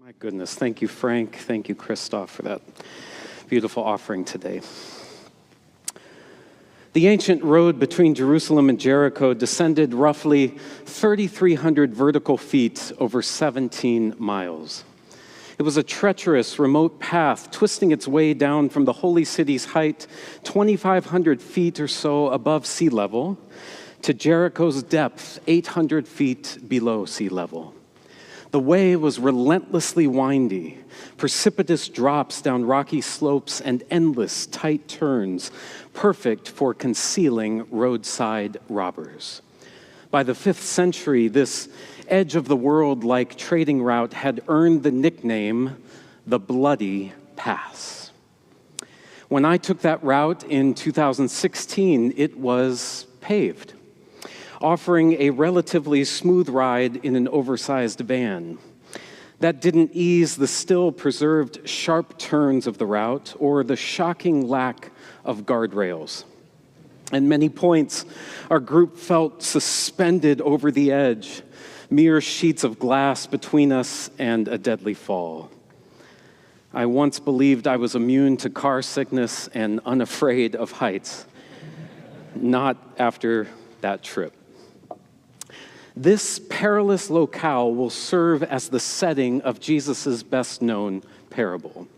My goodness, thank you, Frank. Thank you, Christoph, for that beautiful offering today. The ancient road between Jerusalem and Jericho descended roughly 3,300 vertical feet over 17 miles. It was a treacherous, remote path twisting its way down from the holy city's height, 2,500 feet or so above sea level, to Jericho's depth, 800 feet below sea level. The way was relentlessly windy, precipitous drops down rocky slopes and endless tight turns, perfect for concealing roadside robbers. By the 5th century, this edge-of-the-world-like trading route had earned the nickname the Bloody Pass. When I took that route in 2016, it was paved, offering a relatively smooth ride in an oversized van. That didn't ease the still preserved sharp turns of the route or the shocking lack of guardrails. At many points, our group felt suspended over the edge, mere sheets of glass between us and a deadly fall. I once believed I was immune to car sickness and unafraid of heights. Not after that trip. This perilous locale will serve as the setting of Jesus' best-known parable.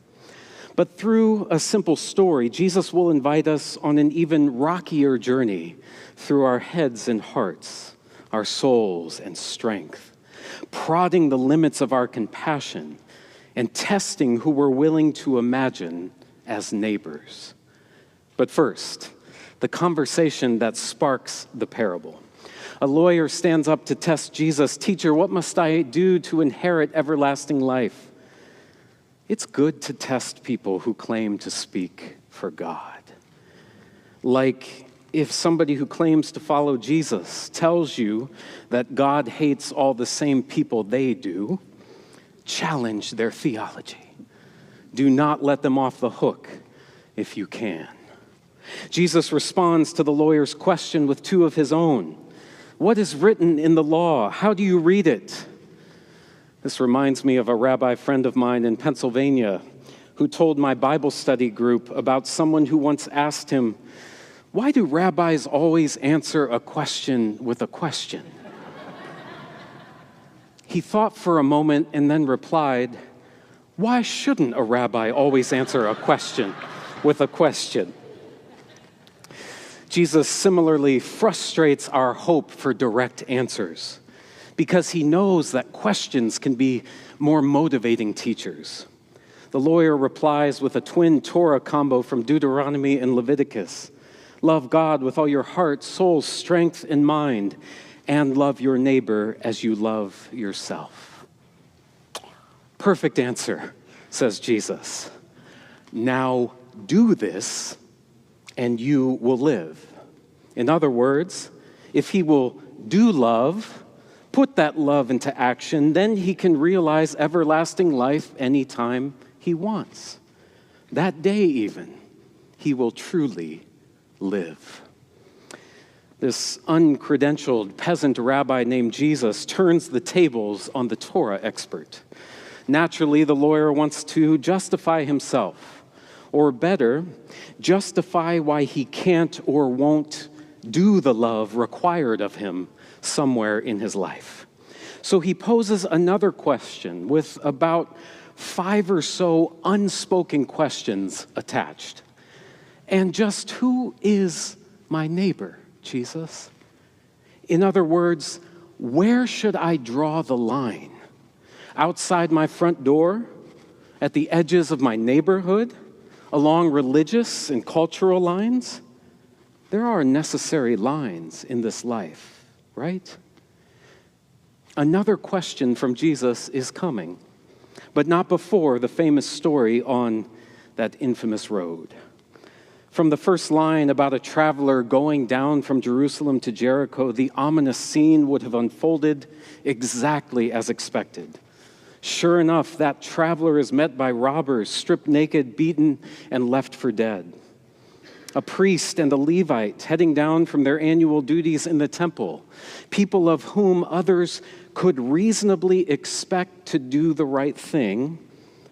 But through a simple story, Jesus will invite us on an even rockier journey through our heads and hearts, our souls and strength, prodding the limits of our compassion and testing who we're willing to imagine as neighbors. But first, the conversation that sparks the parable. A lawyer stands up to test Jesus. "Teacher, what must I do to inherit everlasting life?" It's good to test people who claim to speak for God. Like if somebody who claims to follow Jesus tells you that God hates all the same people they do, challenge their theology. Do not let them off the hook if you can. Jesus responds to the lawyer's question with two of his own. What is written in the law? How do you read it? This reminds me of a rabbi friend of mine in Pennsylvania who told my Bible study group about someone who once asked him, "Why do rabbis always answer a question with a question?" He thought for a moment and then replied, "Why shouldn't a rabbi always answer a question with a question?" Jesus similarly frustrates our hope for direct answers because he knows that questions can be more motivating teachers. The lawyer replies with a twin Torah combo from Deuteronomy and Leviticus. Love God with all your heart, soul, strength, and mind, and love your neighbor as you love yourself. Perfect answer, says Jesus. Now do this, and you will live. In other words, if he will do love, put that love into action, then he can realize everlasting life anytime he wants. That day even, he will truly live. This uncredentialed peasant rabbi named Jesus turns the tables on the Torah expert. Naturally, the lawyer wants to justify himself. Or better, justify why he can't or won't do the love required of him somewhere in his life. So he poses another question with about 5 or so unspoken questions attached. And just who is my neighbor, Jesus? In other words, where should I draw the line? Outside my front door? At the edges of my neighborhood? Along religious and cultural lines? There are necessary lines in this life, right? Another question from Jesus is coming, but not before the famous story on that infamous road. From the first line about a traveler going down from Jerusalem to Jericho, the ominous scene would have unfolded exactly as expected. Sure enough, that traveler is met by robbers, stripped naked, beaten, and left for dead. A priest and a Levite heading down from their annual duties in the temple, people of whom others could reasonably expect to do the right thing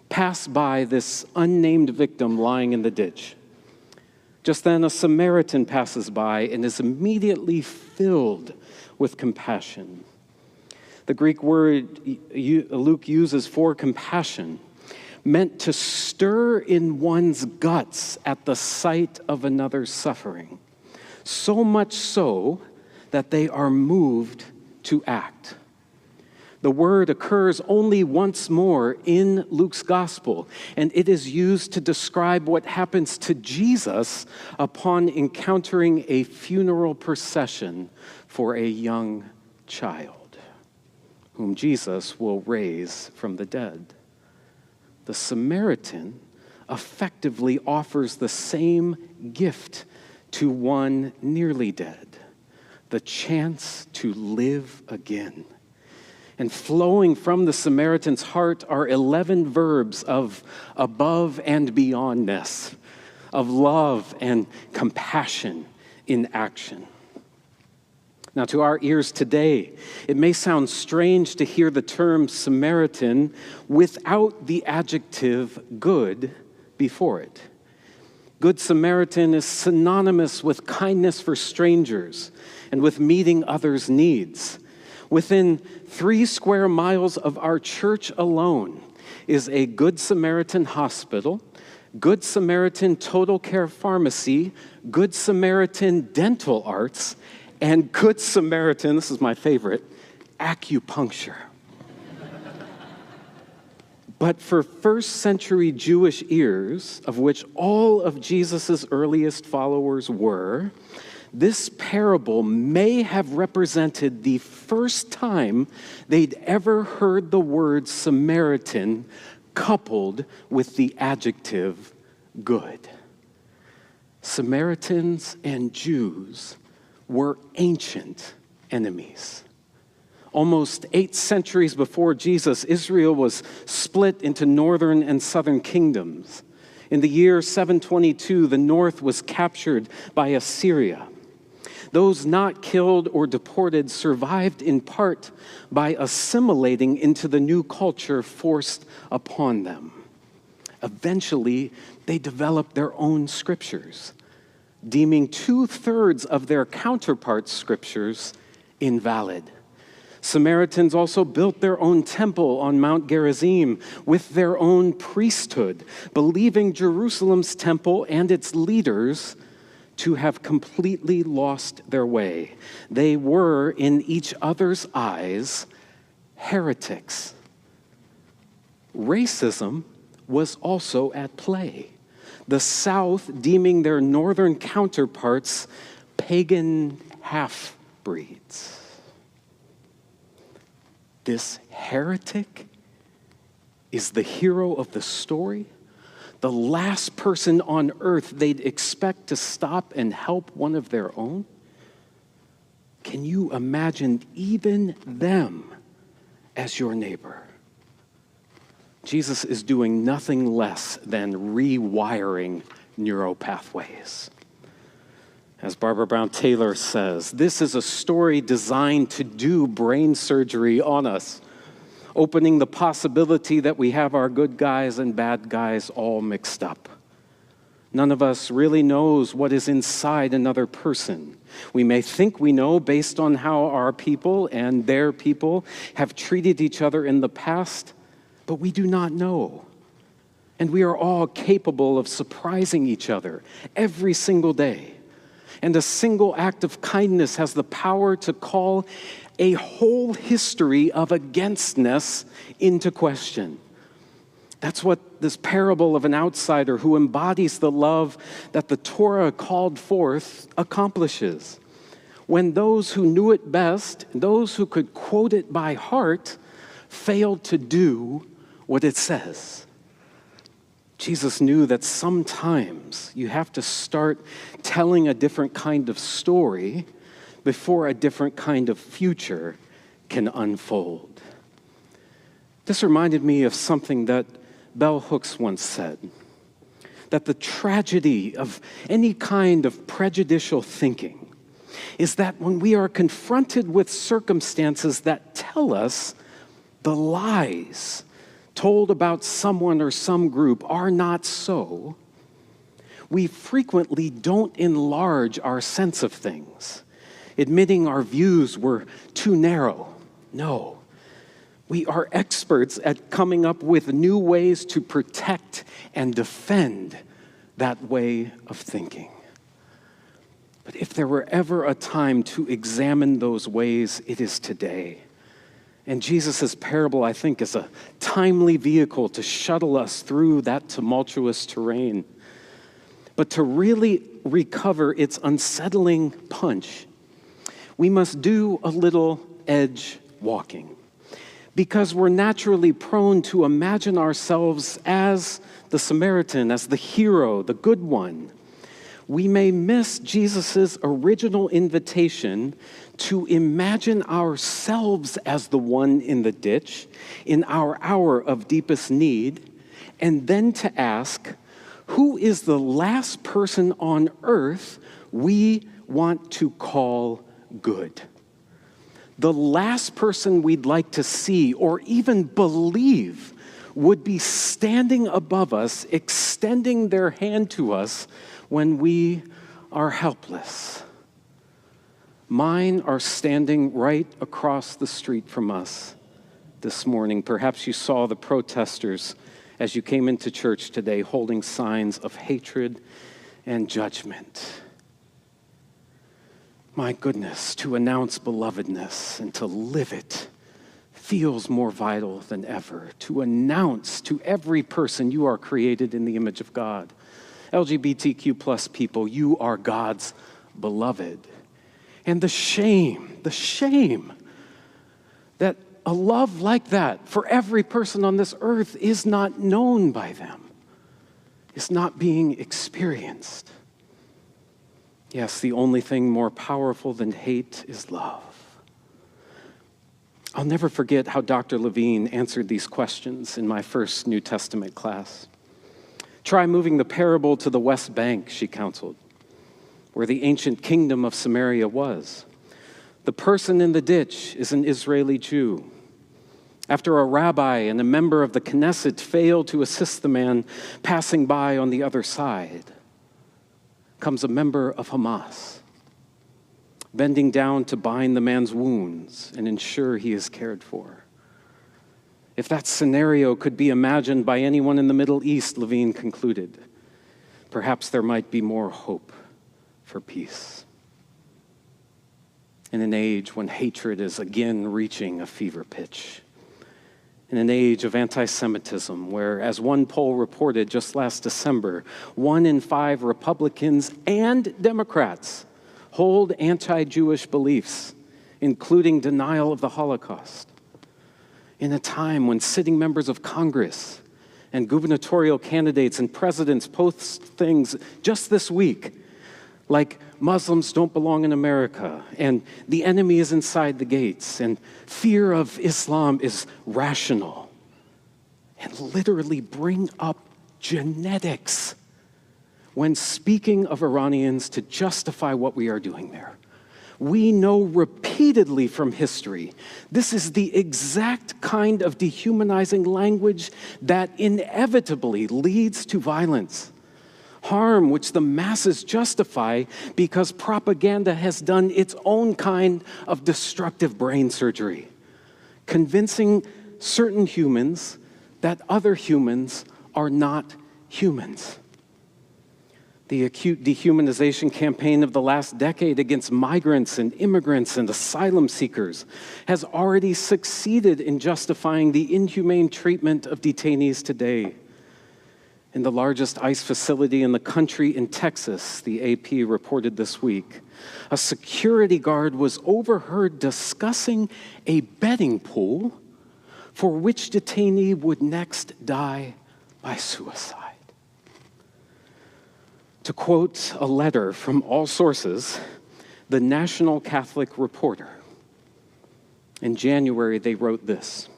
pass by this unnamed victim lying in the ditch. Just then, a Samaritan passes by and is immediately filled with compassion. The Greek word Luke uses for compassion meant to stir in one's guts at the sight of another's suffering, so much so that they are moved to act. The word occurs only once more in Luke's gospel, and it is used to describe what happens to Jesus upon encountering a funeral procession for a young child, whom Jesus will raise from the dead. The Samaritan effectively offers the same gift to one nearly dead, the chance to live again. And flowing from the Samaritan's heart are 11 verbs of above and beyondness, of love and compassion in action. Now, to our ears today, it may sound strange to hear the term Samaritan without the adjective good before it. Good Samaritan is synonymous with kindness for strangers and with meeting others' needs. Within 3 square miles of our church alone is a Good Samaritan hospital, Good Samaritan total care pharmacy, Good Samaritan dental arts, and Good Samaritan, this is my favorite, acupuncture. But for first century Jewish ears, of which all of Jesus' earliest followers were, this parable may have represented the first time they'd ever heard the word Samaritan coupled with the adjective good. Samaritans and Jews were ancient enemies. Almost 8 centuries before Jesus, Israel was split into northern and southern kingdoms. In the year 722, the north was captured by Assyria. Those not killed or deported survived in part by assimilating into the new culture forced upon them. Eventually, they developed their own scriptures, deeming 2/3 of their counterparts' scriptures invalid. Samaritans also built their own temple on Mount Gerizim with their own priesthood, believing Jerusalem's temple and its leaders to have completely lost their way. They were, in each other's eyes, heretics. Racism was also at play, the South deeming their northern counterparts pagan half-breeds. This heretic is the hero of the story, the last person on earth they'd expect to stop and help one of their own. Can you imagine even them as your neighbor? Jesus is doing nothing less than rewiring neural pathways. As Barbara Brown Taylor says, this is a story designed to do brain surgery on us, opening the possibility that we have our good guys and bad guys all mixed up. None of us really knows what is inside another person. We may think we know based on how our people and their people have treated each other in the past, but we do not know. And we are all capable of surprising each other every single day. And a single act of kindness has the power to call a whole history of againstness into question. That's what this parable of an outsider who embodies the love that the Torah called forth accomplishes. When those who knew it best, those who could quote it by heart, failed to do what it says. Jesus knew that sometimes you have to start telling a different kind of story before a different kind of future can unfold. This reminded me of something that Bell Hooks once said, that the tragedy of any kind of prejudicial thinking is that when we are confronted with circumstances that tell tell us the lies told about someone or some group are not so, we frequently don't enlarge our sense of things, admitting our views were too narrow. No, we are experts at coming up with new ways to protect and defend that way of thinking. But if there were ever a time to examine those ways, it is today. And Jesus' parable, I think, is a timely vehicle to shuttle us through that tumultuous terrain. But to really recover its unsettling punch, we must do a little edge walking, because we're naturally prone to imagine ourselves as the Samaritan, as the hero, the good one. We may miss Jesus' original invitation to imagine ourselves as the one in the ditch in our hour of deepest need, and then to ask, who is the last person on earth we want to call good? The last person we'd like to see or even believe would be standing above us, extending their hand to us when we are helpless. Mine are standing right across the street from us this morning. Perhaps you saw the protesters as you came into church today holding signs of hatred and judgment. My goodness, to announce belovedness and to live it feels more vital than ever. To announce to every person you are created in the image of God. LGBTQ plus people, you are God's beloved. And the shame that a love like that for every person on this earth is not known by them, is not being experienced. Yes, the only thing more powerful than hate is love. I'll never forget how Dr. Levine answered these questions in my first New Testament class. Try moving the parable to the West Bank, she counseled, where the ancient kingdom of Samaria was. The person in the ditch is an Israeli Jew. After a rabbi and a member of the Knesset fail to assist the man passing by on the other side, comes a member of Hamas, bending down to bind the man's wounds and ensure he is cared for. If that scenario could be imagined by anyone in the Middle East, Levine concluded, perhaps there might be more hope for peace. In an age when hatred is again reaching a fever pitch, in an age of anti-Semitism, where, as one poll reported just last December, 1 in 5 Republicans and Democrats hold anti-Jewish beliefs, including denial of the Holocaust. In a time when sitting members of Congress and gubernatorial candidates and presidents post things just this week like Muslims don't belong in America, and the enemy is inside the gates, and fear of Islam is rational, and literally bring up genetics when speaking of Iranians to justify what we are doing there. We know repeatedly from history, this is the exact kind of dehumanizing language that inevitably leads to violence. Harm which the masses justify because propaganda has done its own kind of destructive brain surgery, convincing certain humans that other humans are not humans. The acute dehumanization campaign of the last decade against migrants and immigrants and asylum seekers has already succeeded in justifying the inhumane treatment of detainees today. In the largest ICE facility in the country in Texas, the AP reported this week, a security guard was overheard discussing a betting pool for which detainee would next die by suicide. To quote a letter from all sources, the National Catholic Reporter, in January they wrote this: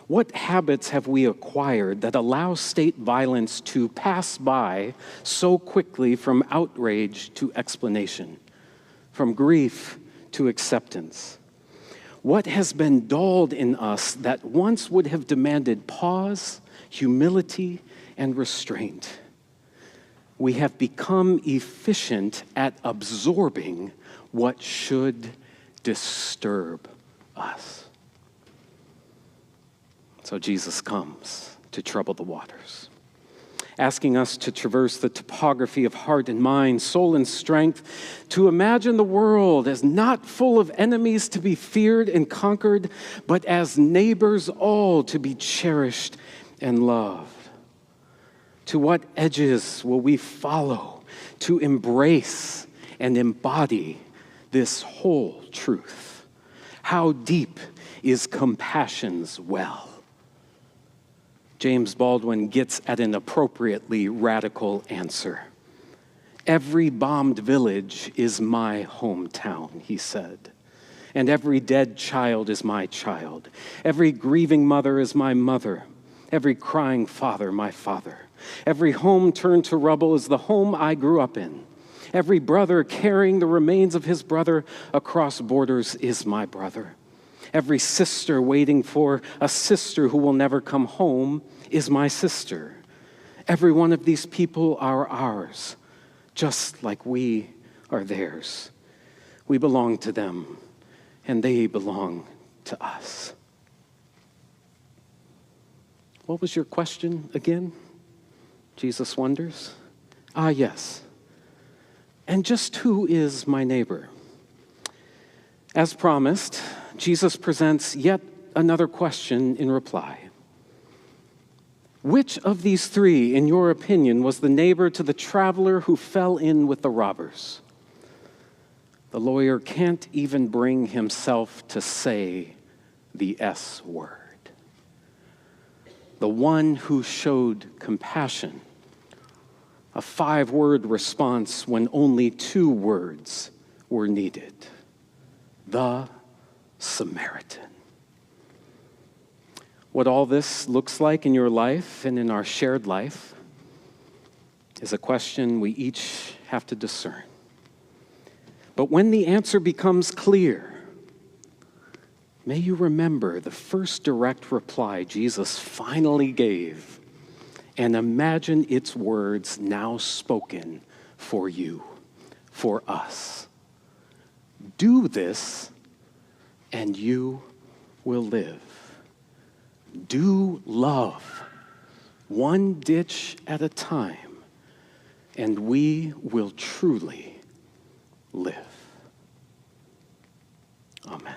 "What habits have we acquired that allow state violence to pass by so quickly from outrage to explanation, from grief to acceptance? What has been dulled in us that once would have demanded pause, humility, and restraint? We have become efficient at absorbing what should disturb us. So Jesus comes to trouble the waters, asking us to traverse the topography of heart and mind, soul and strength, to imagine the world as not full of enemies to be feared and conquered, but as neighbors all to be cherished and loved. To what edges will we follow to embrace and embody this whole truth? How deep is compassion's well? James Baldwin gets at an appropriately radical answer. Every bombed village is my hometown, he said, and every dead child is my child. Every grieving mother is my mother, every crying father my father. Every home turned to rubble is the home I grew up in. Every brother carrying the remains of his brother across borders is my brother. Every sister waiting for a sister who will never come home is my sister. Every one of these people are ours, just like we are theirs. We belong to them, and they belong to us. What was your question again? Jesus wonders. Yes. And just who is my neighbor? As promised, Jesus presents yet another question in reply. Which of these three, in your opinion, was the neighbor to the traveler who fell in with the robbers? The lawyer can't even bring himself to say the S word. The one who showed compassion, a 5-word response when only 2 words were needed. The Samaritan. What all this looks like in your life and in our shared life is a question we each have to discern. But when the answer becomes clear, may you remember the first direct reply Jesus finally gave and imagine its words now spoken for you, for us. Do this, and you will live. Do love, one ditch at a time, and we will truly live. Amen.